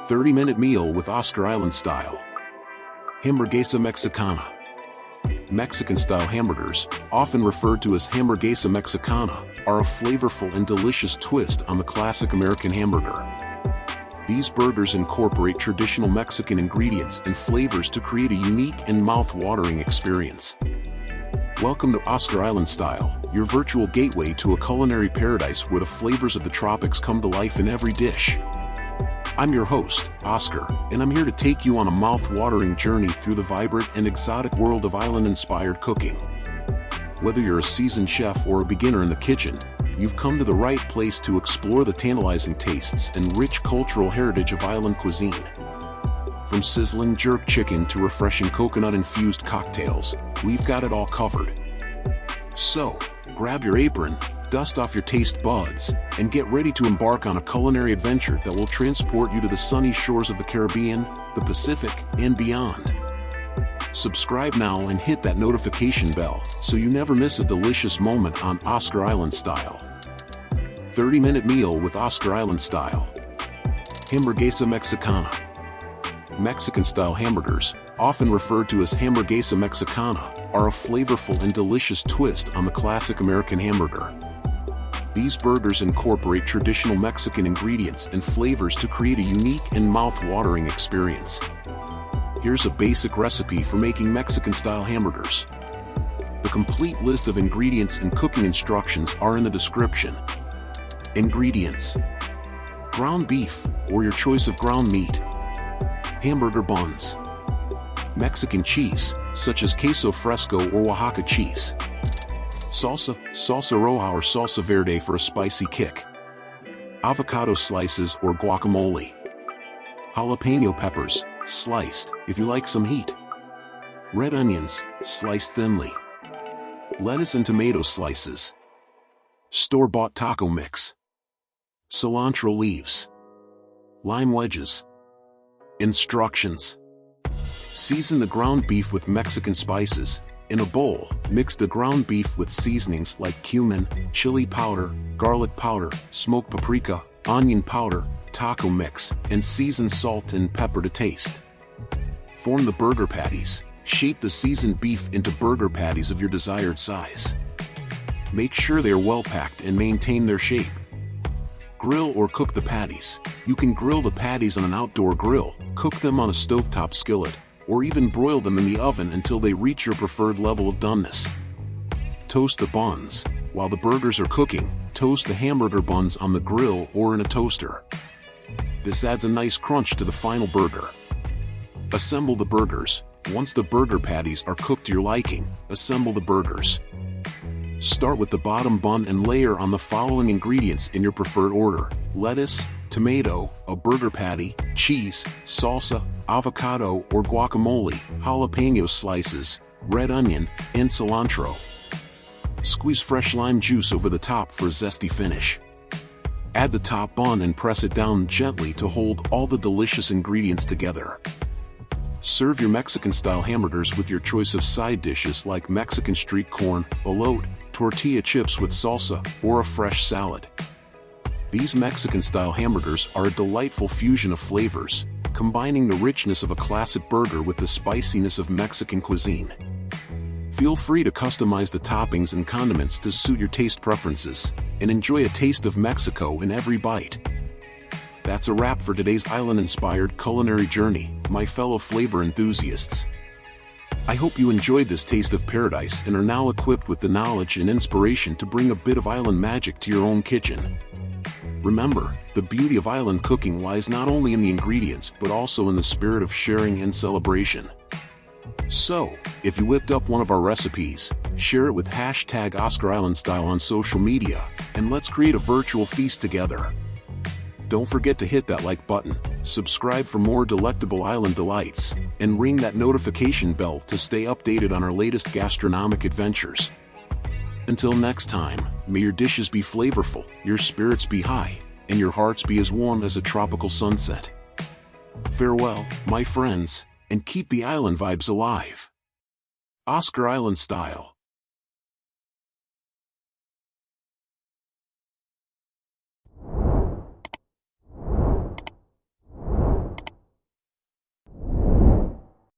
30-minute meal with Oscar Island style. Hamburguesa Mexicana. Mexican-style hamburgers, often referred to as Hamburguesa Mexicana, are a flavorful and delicious twist on the classic American hamburger. These burgers incorporate traditional Mexican ingredients and flavors to create a unique and mouth-watering experience. Welcome to Oscar Island Style, your virtual gateway to a culinary paradise where the flavors of the tropics come to life in every dish. I'm your host, Oscar, and I'm here to take you on a mouth-watering journey through the vibrant and exotic world of island-inspired cooking. Whether you're a seasoned chef or a beginner in the kitchen, you've come to the right place to explore the tantalizing tastes and rich cultural heritage of island cuisine. From sizzling jerk chicken to refreshing coconut-infused cocktails, we've got it all covered. So, grab your apron, dust off your taste buds, and get ready to embark on a culinary adventure that will transport you to the sunny shores of the Caribbean, the Pacific, and beyond. Subscribe now and hit that notification bell so you never miss a delicious moment on Oscar Island Style. 30-minute meal with Oscar Island Style. Hamburguesa Mexicana. Mexican-style hamburgers, often referred to as Hamburguesa Mexicana, are a flavorful and delicious twist on the classic American hamburger. These burgers incorporate traditional Mexican ingredients and flavors to create a unique and mouth-watering experience. Here's a basic recipe for making Mexican-style hamburgers. The complete list of ingredients and cooking instructions are in the description. Ingredients: ground beef, or your choice of ground meat. Hamburger buns. Mexican cheese, such as queso fresco or Oaxaca cheese. Salsa, salsa roja or salsa verde for a spicy kick. Avocado slices or guacamole. Jalapeño peppers, sliced, if you like some heat. Red onions, sliced thinly. Lettuce and tomato slices. Store-bought taco mix. Cilantro leaves. Lime wedges. Instructions: season the ground beef with Mexican spices. In a bowl, mix the ground beef with seasonings like cumin, chili powder, garlic powder, smoked paprika, onion powder, taco mix, and season salt and pepper to taste. Form the burger patties. Shape the seasoned beef into burger patties of your desired size. Make sure they are well packed and maintain their shape. Grill or cook the patties. You can grill the patties on an outdoor grill, cook them on a stovetop skillet, or even broil them in the oven until they reach your preferred level of doneness. Toast the buns. While the burgers are cooking, toast the hamburger buns on the grill or in a toaster. This adds a nice crunch to the final burger. Assemble the burgers. Once the burger patties are cooked to your liking, assemble the burgers. Start with the bottom bun and layer on the following ingredients in your preferred order: lettuce, tomato, a burger patty, cheese, salsa, avocado or guacamole, jalapeno slices, red onion, and cilantro. Squeeze fresh lime juice over the top for a zesty finish. Add the top bun and press it down gently to hold all the delicious ingredients together. Serve your Mexican-style hamburgers with your choice of side dishes like Mexican street corn, elote, tortilla chips with salsa, or a fresh salad. These Mexican-style hamburgers are a delightful fusion of flavors, combining the richness of a classic burger with the spiciness of Mexican cuisine. Feel free to customize the toppings and condiments to suit your taste preferences, and enjoy a taste of Mexico in every bite. That's a wrap for today's island-inspired culinary journey, my fellow flavor enthusiasts. I hope you enjoyed this taste of paradise and are now equipped with the knowledge and inspiration to bring a bit of island magic to your own kitchen. Remember, the beauty of island cooking lies not only in the ingredients but also in the spirit of sharing and celebration. So, if you whipped up one of our recipes, share it with hashtag Oscar Island Style on social media, and let's create a virtual feast together. Don't forget to hit that like button, subscribe for more delectable island delights, and ring that notification bell to stay updated on our latest gastronomic adventures. Until next time, may your dishes be flavorful, your spirits be high, and your hearts be as warm as a tropical sunset. Farewell, my friends, and keep the island vibes alive. Oscar Island Style.